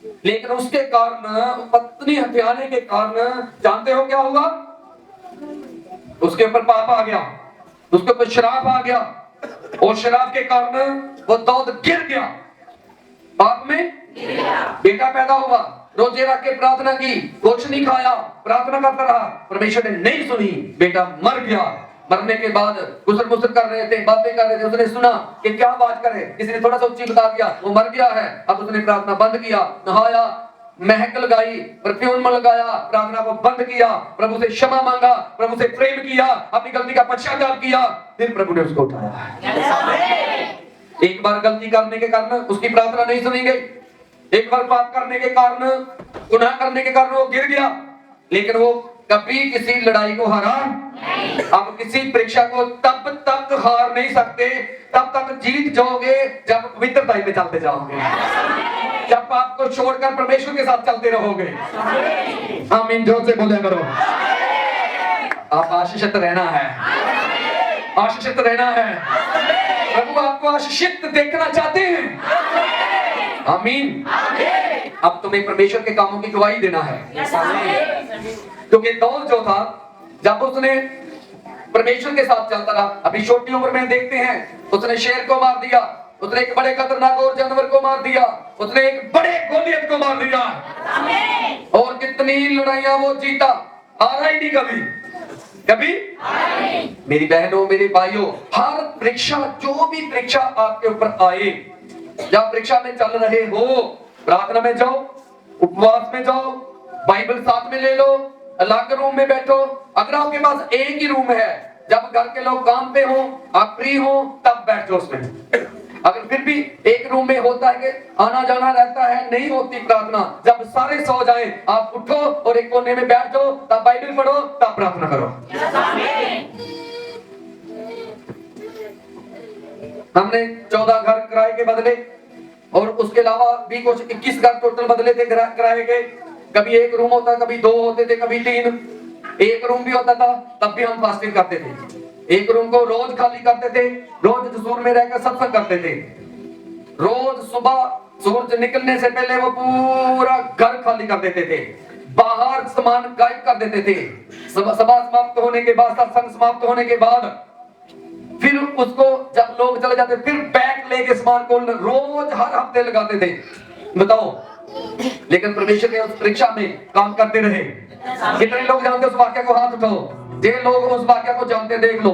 लेकिन उसके कारण, पत्नी हत्याने के कारण, जानते हो क्या हुआ? उसके ऊपर पाप आ गया, उसके ऊपर श्राप आ गया, और श्राप के कारण वो दाऊद गिर गया, पाप में बेटा पैदा हुआ, रोजे रख के प्रार्थना की, कुछ नहीं खाया, प्रार्थना करता रहा, परमेश्वर ने नहीं सुनी, बेटा मर गया। मरने के बाद गुसर मुसर कर रहे थे, बातें कर रहे थे, उसने सुना कि क्या बात करे, किसी ने थोड़ा सा ऊंची बता दिया, वो मर गया है। अब उसने प्रार्थना बंद किया, नहाया, महक लगाई, परफ्यूम लगाया, प्रार्थना को बंद किया, प्रभु से क्षमा मांगा, प्रभु से प्रेम किया, अपनी गलती का पश्चाताप किया, फिर प्रभु ने उसको उठाया। एक बार गलती करने के कारण उसकी प्रार्थना नहीं सुनी गई, एक बार पाप करने के कारण, गुनाह करने के कारण वो गिर गया, लेकिन वो कभी किसी लड़ाई को हारा नहीं। आप किसी परीक्षा को तब तक हार नहीं सकते, तब तक जीत जाओगे जब पवित्रता में चलते जाओगे, जब पाप को छोड़कर परमेश्वर के साथ चलते रहोगे। आमीन, जोर से बोले करो। आप आशीषित रहना है, आशीषित रहना है। प्रभु आपको आशीषित देखना चाहते हैं। आमीन। अब तुम्हें परमेश्वर के कामों की गवाही देना है, क्योंकि दाऊद जो था, जब उसने परमेश्वर के साथ चलता रहा, अभी छोटी उम्र में देखते हैं, उसने शेर को मार दिया, उसने एक बड़े खतरनाक और जानवर को मार दिया, उसने एक बड़े गोलियत को मार दिया, और कितनी लड़ाइयां वो जीता, हारा ही नहीं कभी, कभी मेरी बहनों, मेरे भाइयों, हर परीक्षा, जो भी परीक्षा आपके ऊपर आए, जब परीक्षा में चल रहे हो, प्रार्थना में जाओ, उपवास में जाओ, बाइबल साथ में ले लो, अलग रूम में बैठो। अगर आपके पास एक ही रूम है, जब घर के लोग काम पे हो, आप फ्री हो, तब बैठ जाओ उसमें। अगर फिर भी एक रूम में होता है कि आना जाना रहता है, नहीं होती प्रार्थना, जब सारे सो जाए, आप उठो और एक कोने में बैठ जाओ, तब बाइबल पढ़ो, तब प्रार्थना करो। हमने 14 घर किराए के बदले, और उसके अलावा भी कुछ 21 घर टोटल बदले थे किराए के। कभी एक रूम होता, कभी 2 होते थे, कभी 3, एक रूम भी होता था, तब भी हम फास्टिंग करते थे। एक रूम को रोज खाली करते थे, रोज हुजूर में रहकर सत्संग करते थे। रोज सुबह सूरज निकलने से पहले वो पूरा घर खाली कर देते थे, बाहर सामान गायब कर देते थे। सभा समाप्त होने के बाद, सत्संग समाप्त होने के बाद, फिर उसको जब लोग चले जाते, फिर बैग लेके सामान को रोज हर हफ्ते लगाते थे। बताओ, लेकिन परमेश्वर ने उस परीक्षा में काम करते रहे। कितने लोग जानते उस वाक्य को? हाथ उठाओ। जे लोग उस वाक्य को जानते, देख लो,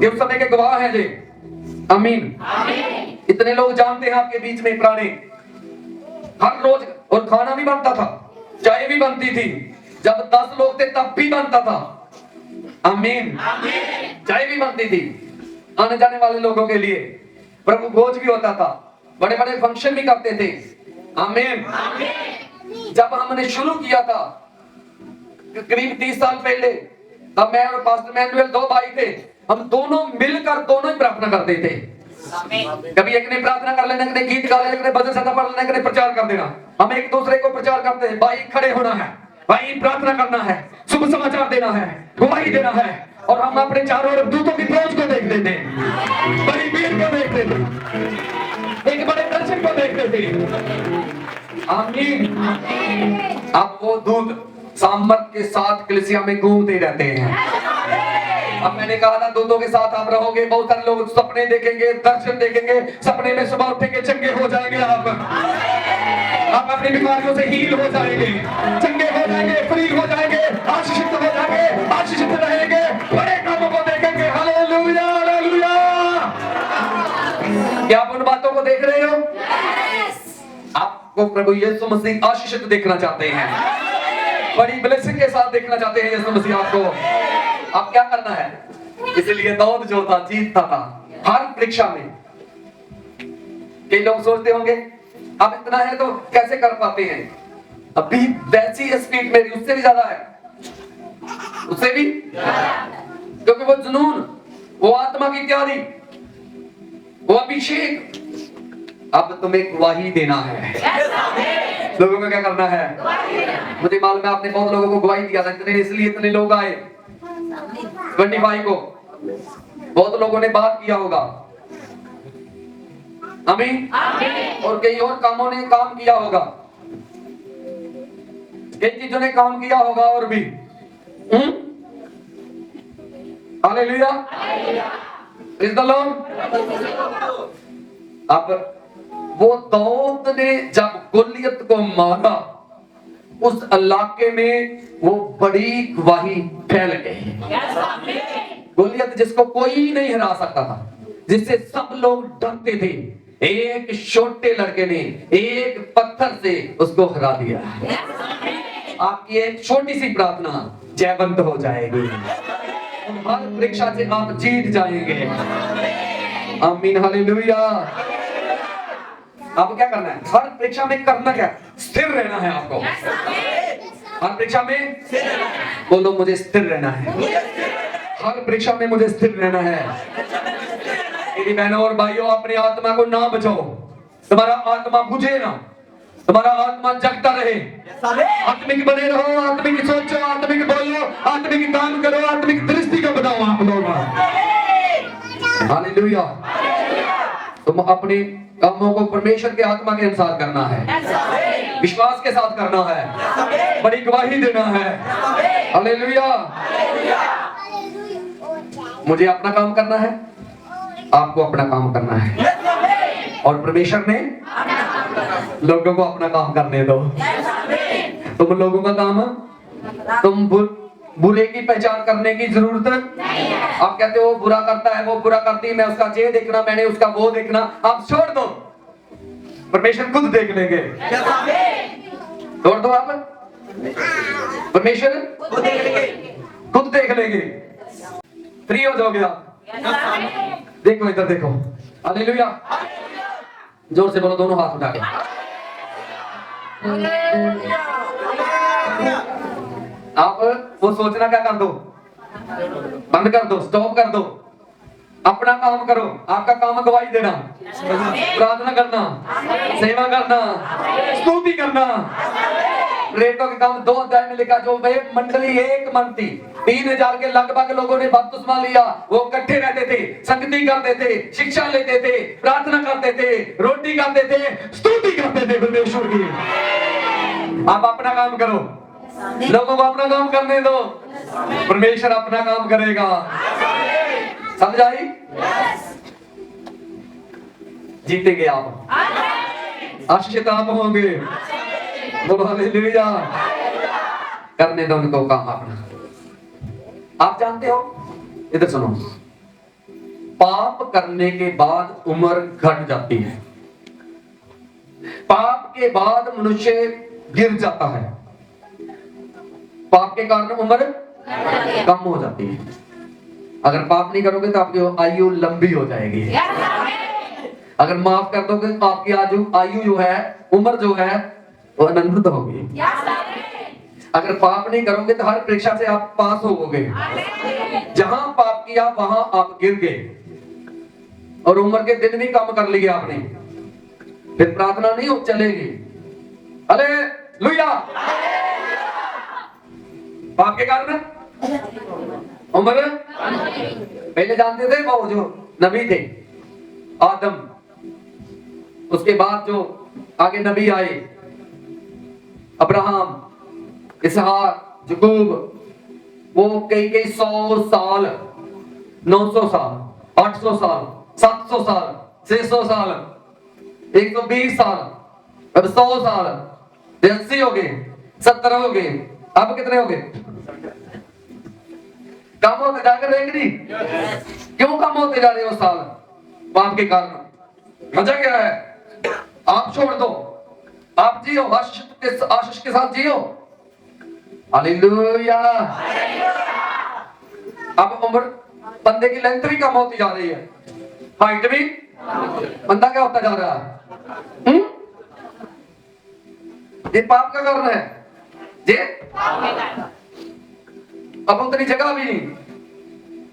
ये उस समय के गवाह हैं जे। आमीन। इतने लोग जानते हैं आपके बीच में पुराने। हर रोज, और खाना भी बनता था, चाय भी बनती थी, जब 10 लोग थे तब भी बनता था। आमीन। चाय भी बनती थी आने जाने वाले लोगों के लिए, प्रभु भोज भी होता था, बड़े बड़े फंक्शन भी करते थे। आमीन। जब हमने शुरू किया था करीब 30 साल पहले, तब मैं और पास्टर मैनुअल 2 भाई थे, हम दोनों मिलकर दोनों ही प्रार्थना करते थे। कभी एक ने प्रार्थना कर लेना, एक ने गीत गा लेना, एक ने भजन सदा पढ़ लेना, एक ने प्रचार कर देना। हम एक दूसरे को प्रचार करते हैं, भाई खड़े होना है, भाई प्रार्थना करना है, शुभ समाचार देना है, गवाही देना है, और हम अपने चारों ओर दूतों की फौज को देखते थे, बड़ी भीड़ को देखते थे, एक बड़े दर्शन को देखते थे। आमीन। अब वो दूत सामर्थ के साथ कलीसिया में घूमते रहते हैं। अब मैंने कहा ना, दूतों के साथ आप रहोगे, बहुत सारे लोग सपने देखेंगे, दर्शन देखेंगे, सपने में सुबह उठेंगे, चंगे हो जाएंगे, आप अपनी बीमारियों से हील हो जाएंगे, चंगे हो जाएंगे, फ्री हो जाएंगे, आशीषित हो जाएंगे, आशीषित रहेंगे, बड़े कामों को देखेंगे। Hallelujah, hallelujah. क्या आप उन बातों को देख रहे हो? आपको प्रभु यीशु मसीह आशीषित देखना चाहते हैं, बड़ी ब्लेसिंग के साथ देखना चाहते हैं यीशु मसीह आपको। अब क्या करना है? इसलिए दाऊद जो था, जीतता था हर परीक्षा में। कई लोग सोचते होंगे अब इतना है तो कैसे कर पाते हैं? अभी वैसी स्पीड मेरी उससे भी ज्यादा है, उससे भी, क्योंकि वो जुनून, वो आत्मा की तैयारी, वो अभिषेक, अब तुम्हें गवाही देना है। लोगों को क्या करना है? मुझे मालूम है आपने बहुत लोगों को गवाही दिया था, इसलिए इतने लोग आए 25 को, बहुत लोगों ने बात किया होगा। आमीन। और कई और कामों ने काम किया होगा, इन चीजों ने काम किया होगा और भी। Hallelujah, praise the Lord. अब वो दाऊद ने जब गोलियत को मारा, उस इलाके में वो बड़ी गवाही फैल गई। गोलियत जिसको कोई नहीं हरा सकता था, जिससे सब लोग डरते थे, एक छोटे लड़के ने एक पत्थर से उसको हरा दिया। आपकी एक छोटी सी प्रार्थना जयवंत हो जाएगी, हर परीक्षा से आप जीत जाएंगे। आमीन, हालेलुया। आपको क्या करना है? हर परीक्षा में करना क्या? स्थिर रहना है आपको। हर परीक्षा में बोलो, मुझे स्थिर रहना है। हर परीक्षा में मुझे स्थिर रहना है। मेरी बहनों और भाइयों, अपनी आत्मा को ना बचाओ। तुम्हारा आत्मा बुझे ना, तुम्हारा आत्मा जगता रहे। आत्मिक बने रहो, आत्मिक सोचो, आत्मिक बोलो, आत्मिक काम करो, आत्मिक दृष्टि को बनाओ आप लोग। हालेलुया। तुम अपने कामों को परमेश्वर के आत्मा के अनुसार करना है, विश्वास के साथ करना है, बड़ी गवाही देना है। हालेलुया। मुझे अपना काम करना है, आपको अपना काम करना है, और परमेश्वर ने लोगों को अपना काम करने दो। तुम लोगों का काम, तुम बुरे की पहचान करने की जरूरत नहीं। आप कहते हो वो बुरा करता है, वो बुरा करती है, मैं उसका ये देखना, मैंने उसका वो देखना, आप छोड़ दो, परमेश्वर खुद देख लेंगे। छोड़ दो आप, परमेश्वर खुद देख लेंगे। फ्री हो जाओगे आप। देखो इधर देखो, हालेलुया। जोर से बोलो, दोनों हाथ उठा के। आप वो सोचना क्या कर दो, बंद कर दो, स्टॉप कर दो, अपना काम करो। आपका काम गवाही देना, प्रार्थना करना, सेवा करना, स्तुति करना। प्रेरितों के काम 2 अध्याय में लिखा, जो वे मंडली एक मन थी, 3000 के लगभग लोगों ने बपतिस्मा लिया। वो इकट्ठे रहते थे, संगति करते थे, शिक्षा लेते थे, प्रार्थना करते थे, रोटी खाते थे, स्तुति करते थे परमेश्वर की। आप अपना काम करो, लोगों को अपना काम करने दो, परमेश्वर अपना काम करेगा। समझ आई? जीतेंगे आप, आशीषित आप होंगे। बोलो हालेलुया। करने दो उनको काम अपना। आप जानते हो, इधर सुनो, पाप करने के बाद उम्र घट जाती है, पाप के बाद मनुष्य गिर जाता है, पाप के कारण उम्र कम हो जाती है। अगर पाप नहीं करोगे तो आपकी आयु लंबी हो जाएगी। अगर माफ कर दोगे तो आपकी आयु जो है, उम्र जो है, वो अनंत होगी। अगर पाप नहीं करोगे तो हर परीक्षा से आप पास होगे। जहां पाप किया वहां आप गिर गए और उम्र के दिन भी कम कर लिए आपने, फिर प्रार्थना नहीं हो चलेगी। हालेलुया। पाप के कारण उम्र, पहले जानते थे वो जो नबी थे आदम, उसके बाद जो आगे नबी आए, अब्राहम, इसहाक, याकूब, वो कई 100 साल, 900 साल, 800 साल, 700 साल, 600 साल, 120 साल, अब 100 साल, 80 हो गए, 70 हो गए, अब कितने हो गए? कम होते जाकर रहेंगे। क्यों कम होते जा रहे हो साल? पाप के कारण। वजह क्या है? आप छोड़ दो, आप जियो, आशीष के साथ जियो। हालेलुया। अब उम्र, बंदे की लेंथ भी कम होती जा रही है, हाइट भी, बंदा क्या होता जा रहा है? ये पाप का कारण है जी। अब उतनी जगह भी नहीं,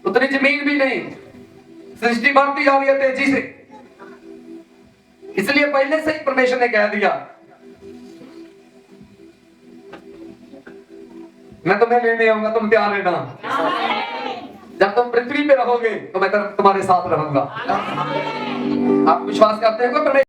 उतनी जमीन भी नहीं, सृष्टि बढ़ती जा रही है तेजी से। इसलिए पहले से ही परमेश्वर ने कह दिया, मैं तुम्हें लेने आऊंगा, तुम तैयार रहना। जब तुम पृथ्वी पे रहोगे तो मैं तुम्हारे साथ रहूंगा। आप विश्वास करते हैं?